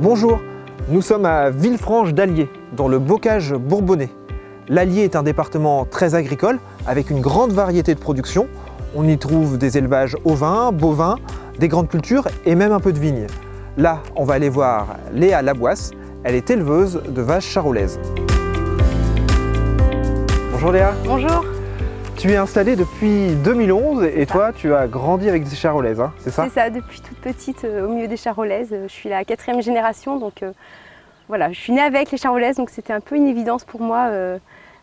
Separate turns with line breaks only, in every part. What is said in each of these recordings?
Bonjour, nous sommes à Villefranche d'Allier, dans le bocage bourbonnais. L'Allier est un département très agricole, avec une grande variété de production. On y trouve des élevages ovins, bovins, des grandes cultures et même un peu de vignes. Là, on va aller voir Léa Laboisse, elle est éleveuse de vaches charolaises. Bonjour Léa.
Bonjour.
Tu es installée depuis 2011 et toi, tu as grandi avec des charolaises, hein, c'est ça?
C'est ça, depuis toute petite au milieu des charolaises. Je suis la 4e génération, donc voilà, je suis née avec les charolaises, donc c'était un peu une évidence pour moi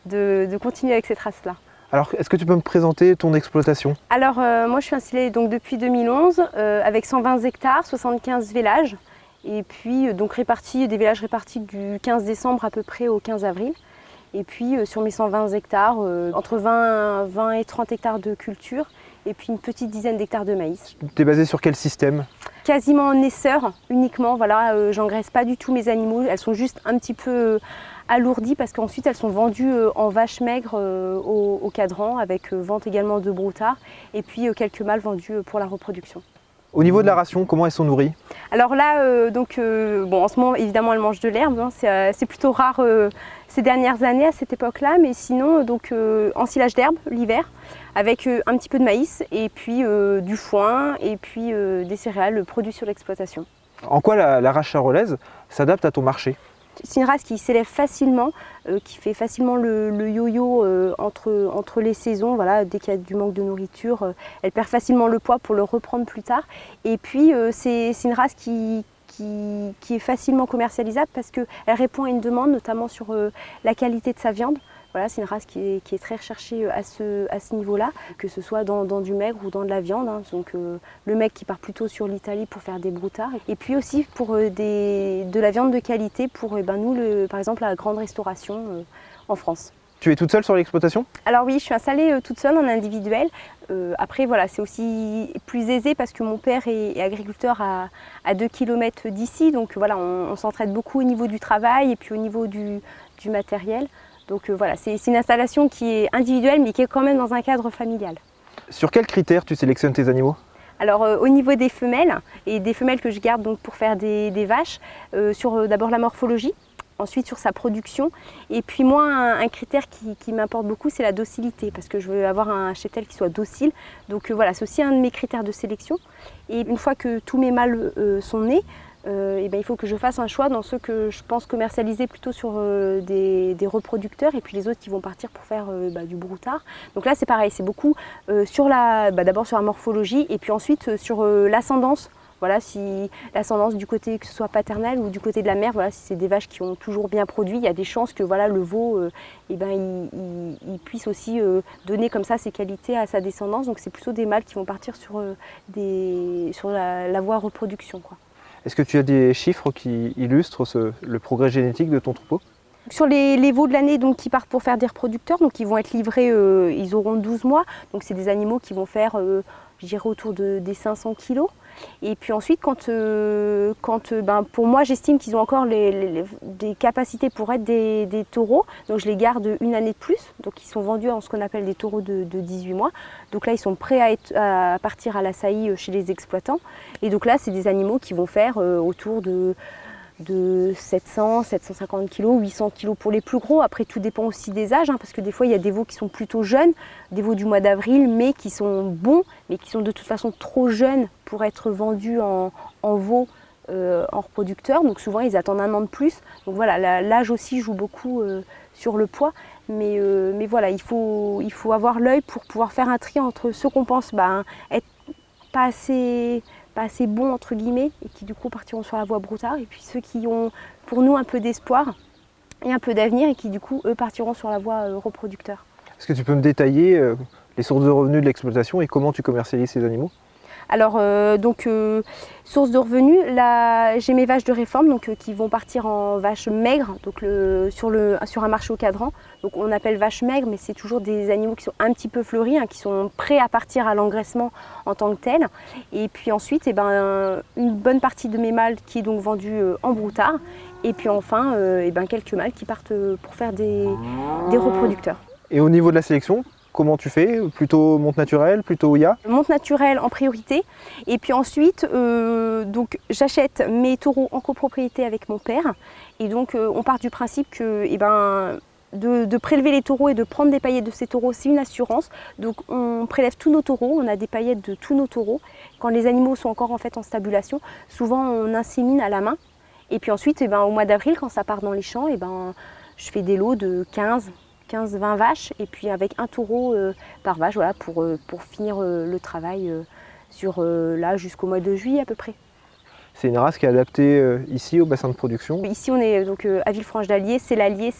de continuer avec cette race-là.
Alors, est-ce que tu peux me présenter ton exploitation?
Alors, moi je suis installée donc, depuis 2011 avec 120 hectares, 75 vélages, et puis donc des vélages répartis du 15 décembre à peu près au 15 avril. Et puis sur mes 120 hectares, entre 20 et 30 hectares de culture et puis une petite dizaine d'hectares de maïs.
Tu es basé sur quel système? Quasiment
en naisseur uniquement, voilà, j'engraisse pas du tout mes animaux, elles sont juste un petit peu alourdies parce qu'ensuite elles sont vendues en vaches maigres au cadran avec vente également de broutards et puis quelques mâles vendus pour la reproduction.
Au niveau de la ration, comment elles sont nourries?
Alors là, en ce moment, évidemment, elles mangent de l'herbe. Hein, c'est plutôt rare ces dernières années à cette époque-là, mais sinon, ensilage d'herbe l'hiver, avec un petit peu de maïs, et puis du foin, et puis des céréales produits sur l'exploitation.
En quoi la race charolaise s'adapte à ton marché?
C'est une race qui s'élève facilement, qui fait facilement le yo-yo entre les saisons. Voilà, dès qu'il y a du manque de nourriture, elle perd facilement le poids pour le reprendre plus tard. Et puis c'est une race qui est facilement commercialisable parce qu'elle répond à une demande, notamment sur la qualité de sa viande. Voilà, c'est une race qui est très recherchée à ce niveau-là, que ce soit dans du maigre ou dans de la viande. Hein. Donc le maigre qui part plutôt sur l'Italie pour faire des broutards. Et puis aussi pour de la viande de qualité pour nous, par exemple, la grande restauration en France.
Tu es toute seule sur l'exploitation?
Alors oui, je suis installée toute seule en individuel. Après, voilà, c'est aussi plus aisé parce que mon père est agriculteur à 2 km d'ici. Donc voilà, on s'entraide beaucoup au niveau du travail et puis au niveau du matériel. Donc voilà, c'est une installation qui est individuelle mais qui est quand même dans un cadre familial.
Sur quels critères tu sélectionnes tes animaux?
Alors au niveau des femelles, et des femelles que je garde donc, pour faire des vaches, sur d'abord la morphologie, ensuite sur sa production, et puis moi un critère qui m'importe beaucoup, c'est la docilité, parce que je veux avoir un cheptel qui soit docile. Donc voilà, c'est aussi un de mes critères de sélection. Et une fois que tous mes mâles sont nés, il faut que je fasse un choix dans ceux que je pense commercialiser plutôt sur des reproducteurs et puis les autres qui vont partir pour faire du broutard. Donc là c'est pareil, c'est beaucoup d'abord sur la morphologie et puis ensuite sur l'ascendance. Voilà, si l'ascendance du côté que ce soit paternel ou du côté de la mère, voilà, si c'est des vaches qui ont toujours bien produit, il y a des chances que voilà, le veau il puisse aussi donner comme ça ses qualités à sa descendance. Donc c'est plutôt des mâles qui vont partir sur la voie reproduction, quoi.
Est-ce que tu as des chiffres qui illustrent le progrès génétique de ton troupeau?
Sur les veaux de l'année qui partent pour faire des reproducteurs, donc ils vont être livrés, ils auront 12 mois. Donc c'est des animaux qui vont faire, je dirais, autour des 500 kg. Et puis ensuite, pour moi, j'estime qu'ils ont encore des capacités pour être des taureaux. Donc je les garde une année de plus. Donc ils sont vendus en ce qu'on appelle des taureaux de 18 mois. Donc là, ils sont prêts à partir à la saillie chez les exploitants. Et donc là, c'est des animaux qui vont faire autour de 700, 750 kg, 800 kg pour les plus gros. Après, tout dépend aussi des âges, hein, parce que des fois, il y a des veaux qui sont plutôt jeunes, des veaux du mois d'avril, mais qui sont bons, mais qui sont de toute façon trop jeunes pour être vendus en veaux en reproducteur. Donc souvent, ils attendent un an de plus. Donc voilà, l'âge aussi joue beaucoup sur le poids. Mais voilà, il faut avoir l'œil pour pouvoir faire un tri entre ceux qu'on pense être pas assez bons entre guillemets et qui du coup partiront sur la voie broutard, et puis ceux qui ont pour nous un peu d'espoir et un peu d'avenir et qui du coup eux partiront sur la voie reproducteur.
Est-ce que tu peux me détailler les sources de revenus de l'exploitation et comment tu commercialises ces animaux?
Alors source de revenus, là j'ai mes vaches de réforme qui vont partir en vaches maigres sur un marché au cadran. Donc on appelle vaches maigres, mais c'est toujours des animaux qui sont un petit peu fleuris, hein, qui sont prêts à partir à l'engraissement en tant que tel. Et puis ensuite une bonne partie de mes mâles qui est donc vendue en broutard. Et puis enfin quelques mâles qui partent pour faire des reproducteurs.
Et au niveau de la sélection, comment tu fais? Plutôt monte naturelle, plutôt IA?
Monte naturelle en priorité. Et puis ensuite, donc j'achète mes taureaux en copropriété avec mon père. Et donc on part du principe que de prélever les taureaux et de prendre des paillettes de ces taureaux, c'est une assurance. Donc on prélève tous nos taureaux, on a des paillettes de tous nos taureaux. Quand les animaux sont encore en fait en stabulation, souvent on insémine à la main. Et puis ensuite, au mois d'avril, quand ça part dans les champs, je fais des lots de 15-20 vaches, et puis avec un taureau par vache, voilà, pour finir le travail là jusqu'au mois de juillet à peu près.
C'est une race qui est adaptée ici au bassin de production.
Ici on est donc à Villefranche d'Allier, c'est l'Allier,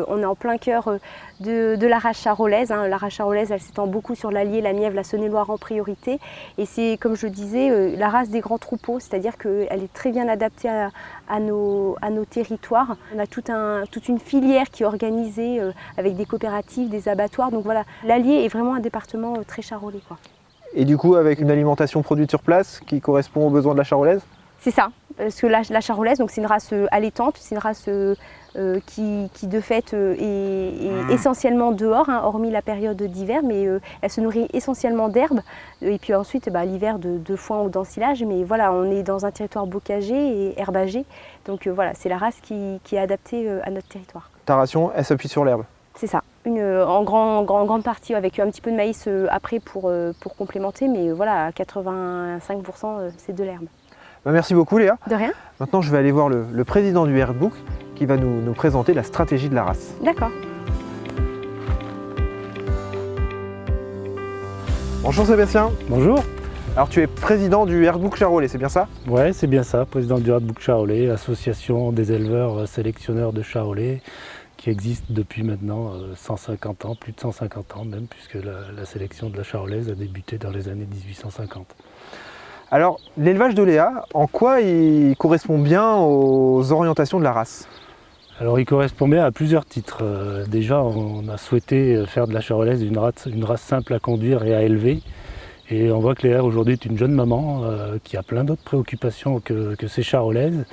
on est en plein cœur de la race charolaise. La race charolaise, elle s'étend beaucoup sur l'Allier, la Nièvre, la Saône-et-Loire en priorité. Et c'est, comme je disais, la race des grands troupeaux, c'est-à-dire qu'elle est très bien adaptée à nos territoires. On a toute une filière qui est organisée avec des coopératives, des abattoirs. Donc voilà, l'Allier est vraiment un département très charolais, quoi.
Et du coup, avec une alimentation produite sur place qui correspond aux besoins de la charolaise?
C'est ça, parce que la charolaise, donc c'est une race allaitante, c'est une race qui de fait est essentiellement dehors, hormis la période d'hiver, mais elle se nourrit essentiellement d'herbes, et puis ensuite l'hiver de foin ou d'ensilage, mais voilà, on est dans un territoire bocager et herbagé, donc voilà, c'est la race qui est adaptée à notre territoire.
Ta ration, elle s'appuie sur l'herbe?
C'est ça, en grande partie, avec un petit peu de maïs après pour complémenter, mais voilà, à 85% c'est de l'herbe.
Merci beaucoup Léa.
De rien.
Maintenant je vais aller voir le président du Herdbook qui va nous présenter la stratégie de la race.
D'accord.
Bonjour Sébastien.
Bonjour.
Alors tu es président du Herdbook charolais, c'est bien ça?
Ouais, c'est bien ça, président du Herdbook charolais, association des éleveurs sélectionneurs de charolais qui existe depuis maintenant 150 ans, plus de 150 ans même, puisque la sélection de la charolaise a débuté dans les années 1850.
Alors, l'élevage de Léa, en quoi il correspond bien aux orientations de la race?
Alors, il correspond bien à plusieurs titres. Déjà, on a souhaité faire de la charolaise une race simple à conduire et à élever. Et on voit que Léa aujourd'hui est une jeune maman qui a plein d'autres préoccupations que ses charolaises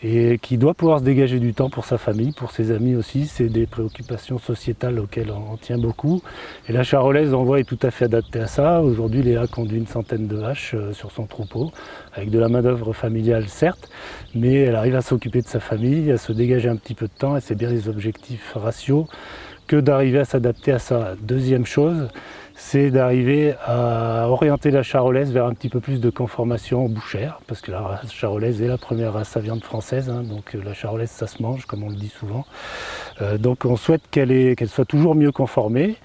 et qui doit pouvoir se dégager du temps pour sa famille, pour ses amis aussi. C'est des préoccupations sociétales auxquelles on tient beaucoup. Et la charolaise, on voit, est tout à fait adaptée à ça. Aujourd'hui, Léa conduit une centaine de vaches sur son troupeau, avec de la main-d'œuvre familiale certes, mais elle arrive à s'occuper de sa famille, à se dégager un petit peu de temps, et c'est bien les objectifs ratios que d'arriver à s'adapter à ça. Deuxième chose, c'est d'arriver à orienter la charolaise vers un petit peu plus de conformation bouchère, parce que la race charolaise est la première race à viande française, donc la charolaise ça se mange, comme on le dit souvent. Donc on souhaite qu'elle soit toujours mieux conformée,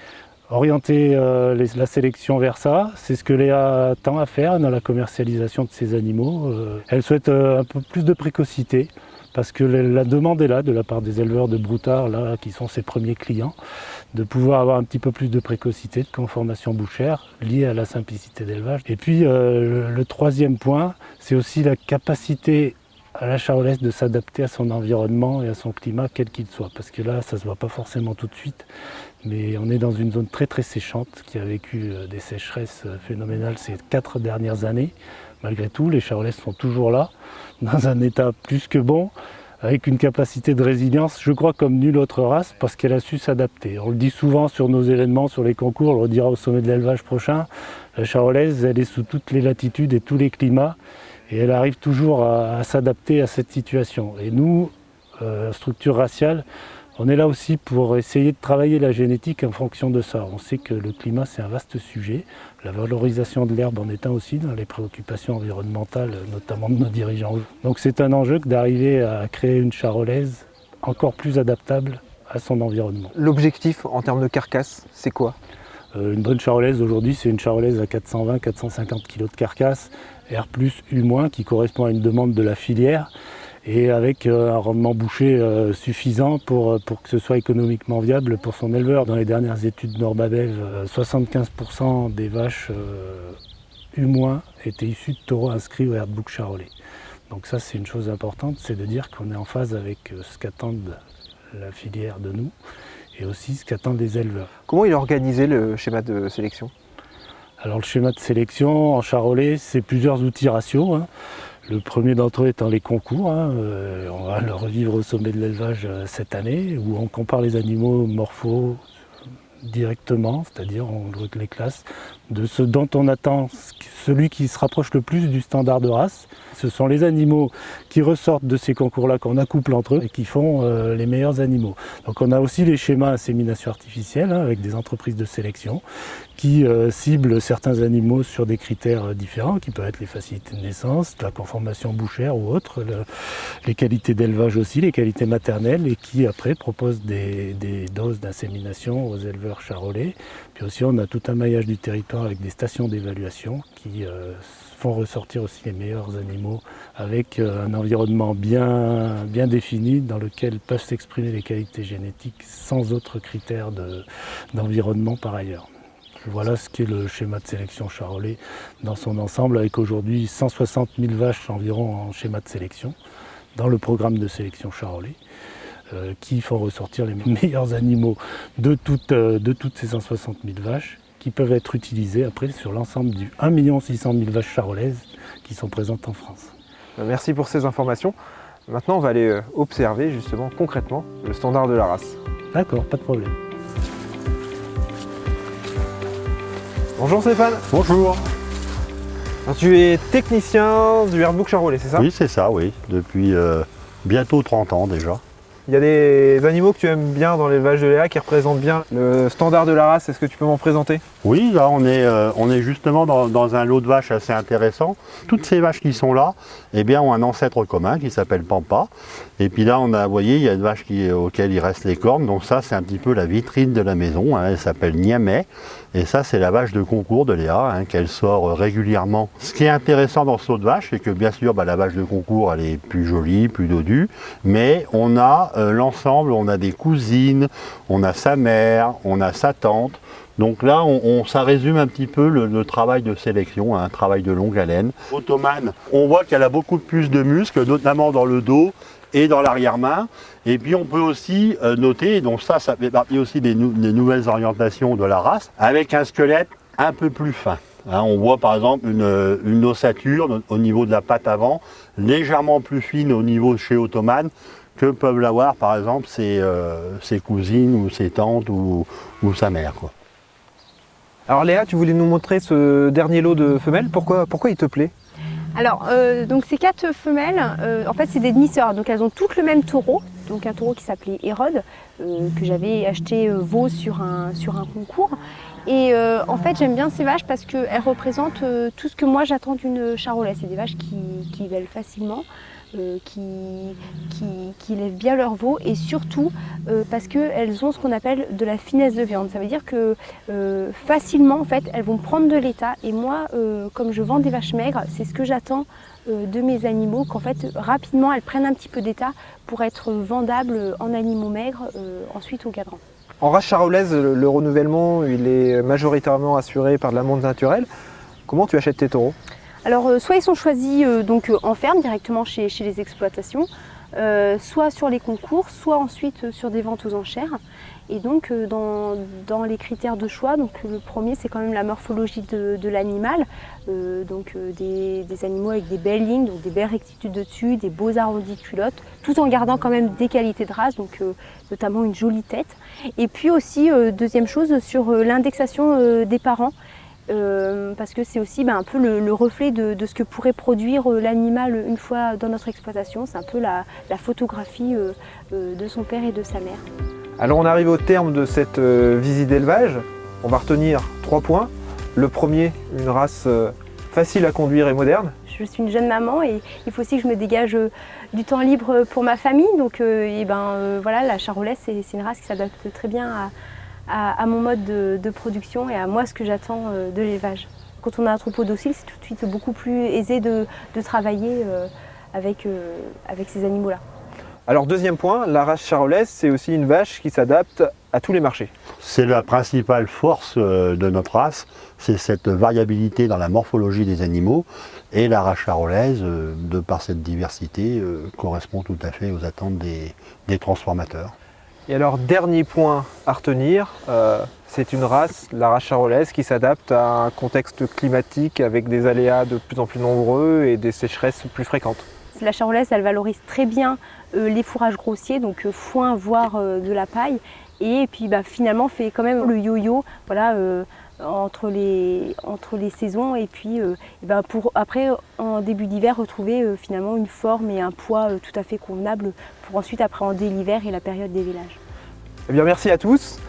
orienter la sélection vers ça, c'est ce que Léa tend à faire dans la commercialisation de ses animaux. Elle souhaite un peu plus de précocité, parce que la demande est là de la part des éleveurs de broutards, là, qui sont ses premiers clients, de pouvoir avoir un petit peu plus de précocité, de conformation bouchère, liée à la simplicité d'élevage. Et puis le troisième point, c'est aussi la capacité à la charolaise de s'adapter à son environnement et à son climat, quel qu'il soit. Parce que là, ça ne se voit pas forcément tout de suite, mais on est dans une zone très très séchante, qui a vécu des sécheresses phénoménales ces 4 dernières années. Malgré tout, les charolaises sont toujours là, dans un état plus que bon, avec une capacité de résilience, je crois, comme nulle autre race, parce qu'elle a su s'adapter. On le dit souvent sur nos événements, sur les concours, on le redira au sommet de l'élevage prochain, la charolaise, elle est sous toutes les latitudes et tous les climats, et elle arrive toujours à s'adapter à cette situation. Et nous, structure raciale, on est là aussi pour essayer de travailler la génétique en fonction de ça. On sait que le climat, c'est un vaste sujet. La valorisation de l'herbe en est un aussi dans les préoccupations environnementales, notamment de nos dirigeants. Donc c'est un enjeu d'arriver à créer une charolaise encore plus adaptable à son environnement.
L'objectif en termes de carcasse, c'est quoi?
Une bonne charolaise aujourd'hui, c'est une charolaise à 420-450 kg de carcasse, R+, U-, qui correspond à une demande de la filière, et avec un rendement boucher suffisant pour que ce soit économiquement viable pour son éleveur. Dans les dernières études Normabev, 75% des vaches U- étaient issues de taureaux inscrits au Herdbook charolais. Donc ça, c'est une chose importante, c'est de dire qu'on est en phase avec ce qu'attendent la filière de nous et aussi ce qu'attendent les éleveurs.
Comment il est organisé le schéma de sélection?
Alors le schéma de sélection en charolais, c'est plusieurs outils ratios. Le premier d'entre eux étant les concours, on va le revivre au sommet de l'élevage cette année, où on compare les animaux morphos, directement, c'est-à-dire on les classe de ce dont on attend, celui qui se rapproche le plus du standard de race. Ce sont les animaux qui ressortent de ces concours-là qu'on accouple entre eux et qui font les meilleurs animaux. Donc on a aussi les schémas insémination artificielle avec des entreprises de sélection qui ciblent certains animaux sur des critères différents, qui peuvent être les facilités de naissance, la conformation bouchère ou autre, les qualités d'élevage aussi, les qualités maternelles, et qui après proposent des doses d'insémination aux éleveurs charolais. Puis aussi on a tout un maillage du territoire avec des stations d'évaluation qui font ressortir aussi les meilleurs animaux avec un environnement bien défini dans lequel peuvent s'exprimer les qualités génétiques sans autres critères d'environnement par ailleurs. Voilà ce qu'est le schéma de sélection charolais dans son ensemble, avec aujourd'hui 160 000 vaches environ en schéma de sélection dans le programme de sélection charolais, qui font ressortir les meilleurs animaux de toutes ces 160 000 vaches, qui peuvent être utilisés après sur l'ensemble du 1 600 000 vaches charolaises qui sont présentes en France.
Merci pour ces informations. Maintenant, on va aller observer justement concrètement le standard de la race.
D'accord, pas de problème.
Bonjour Stéphane.
Bonjour.
Alors, tu es technicien du Herdbook charolais, c'est ça?
Oui, c'est ça, oui. Depuis bientôt 30 ans déjà.
Il y a des animaux que tu aimes bien dans l'élevage de Léa qui représentent bien le standard de la race. Est-ce que tu peux m'en présenter?
Oui, là on est justement dans un lot de vaches assez intéressant. Toutes ces vaches qui sont là, eh bien, ont un ancêtre commun qui s'appelle Pampa. Et puis là, vous voyez, il y a une vache auquel il reste les cornes. Donc ça, c'est un petit peu la vitrine de la maison. Hein. Elle s'appelle Niamey. Et ça, c'est la vache de concours de Léa, qu'elle sort régulièrement. Ce qui est intéressant dans ce lot de vaches, c'est que bien sûr, la vache de concours, elle est plus jolie, plus dodue. Mais on a l'ensemble, on a des cousines, on a sa mère, on a sa tante. Donc là, ça résume un petit peu le travail de sélection, un travail de longue haleine. Ottomane, on voit qu'elle a beaucoup plus de muscles, notamment dans le dos et dans l'arrière-main. Et puis on peut aussi noter, donc ça fait partie aussi des nouvelles orientations de la race, avec un squelette un peu plus fin. Hein, on voit par exemple une ossature au niveau de la patte avant, légèrement plus fine au niveau chez Ottomane, que peuvent l'avoir par exemple ses cousines ou ses tantes ou sa mère, quoi.
Alors Léa, tu voulais nous montrer ce dernier lot de femelles. Pourquoi il te plaît?
Alors, donc ces 4 femelles, en fait c'est des demi-sœurs, donc elles ont toutes le même taureau, donc un taureau qui s'appelait Hérode, que j'avais acheté veau sur un concours. Et en fait j'aime bien ces vaches parce qu'elles représentent tout ce que moi j'attends d'une charolaise. C'est des vaches qui vèlent facilement, qui lèvent bien leur veau, et surtout parce qu'elles ont ce qu'on appelle de la finesse de viande. Ça veut dire que facilement en fait elles vont prendre de l'état, et moi comme je vends des vaches maigres, c'est ce que j'attends de mes animaux, qu'en fait rapidement elles prennent un petit peu d'état pour être vendables en animaux maigres ensuite au cadran.
En race charolaise, le renouvellement il est majoritairement assuré par de la monte naturelle. Comment tu achètes tes taureaux?
Alors soit ils sont choisis donc en ferme directement chez les exploitations, soit sur les concours, soit ensuite sur des ventes aux enchères. Et donc dans les critères de choix, donc le premier c'est quand même la morphologie de l'animal, des animaux avec des belles lignes, donc des belles rectitudes de dessus, des beaux arrondis de culottes, tout en gardant quand même des qualités de race, donc notamment une jolie tête. Et puis aussi deuxième chose, sur l'indexation des parents. Parce que c'est aussi un peu le reflet de ce que pourrait produire l'animal une fois dans notre exploitation. C'est un peu la photographie de son père et de sa mère.
Alors on arrive au terme de cette visite d'élevage. On va retenir 3 points. Le premier, une race facile à conduire et moderne.
Je suis une jeune maman et il faut aussi que je me dégage du temps libre pour ma famille. Donc voilà, la charolaise c'est une race qui s'adapte très bien à mon mode de production et à moi ce que j'attends de l'élevage. Quand on a un troupeau docile, c'est tout de suite beaucoup plus aisé de travailler avec ces animaux-là.
Alors deuxième point, la race charolaise, c'est aussi une vache qui s'adapte à tous les marchés.
C'est la principale force de notre race, c'est cette variabilité dans la morphologie des animaux, et la race charolaise, de par cette diversité, correspond tout à fait aux attentes des transformateurs.
Et alors dernier point à retenir, c'est une race, la race charolaise, qui s'adapte à un contexte climatique avec des aléas de plus en plus nombreux et des sécheresses plus fréquentes.
La charolaise, elle valorise très bien les fourrages grossiers, donc foin, voire de la paille. Et puis finalement fait quand même le yo-yo voilà, entre les saisons. Et puis pour après, en début d'hiver, retrouver finalement une forme et un poids tout à fait convenable pour ensuite appréhender l'hiver et la période des vélages.
Eh bien, merci à tous.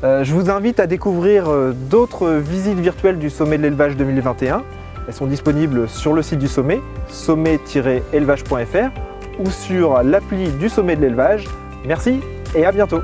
Je vous invite à découvrir d'autres visites virtuelles du Sommet de l'élevage 2021. Elles sont disponibles sur le site du Sommet, sommet-élevage.fr ou sur l'appli du Sommet de l'élevage. Merci et à bientôt.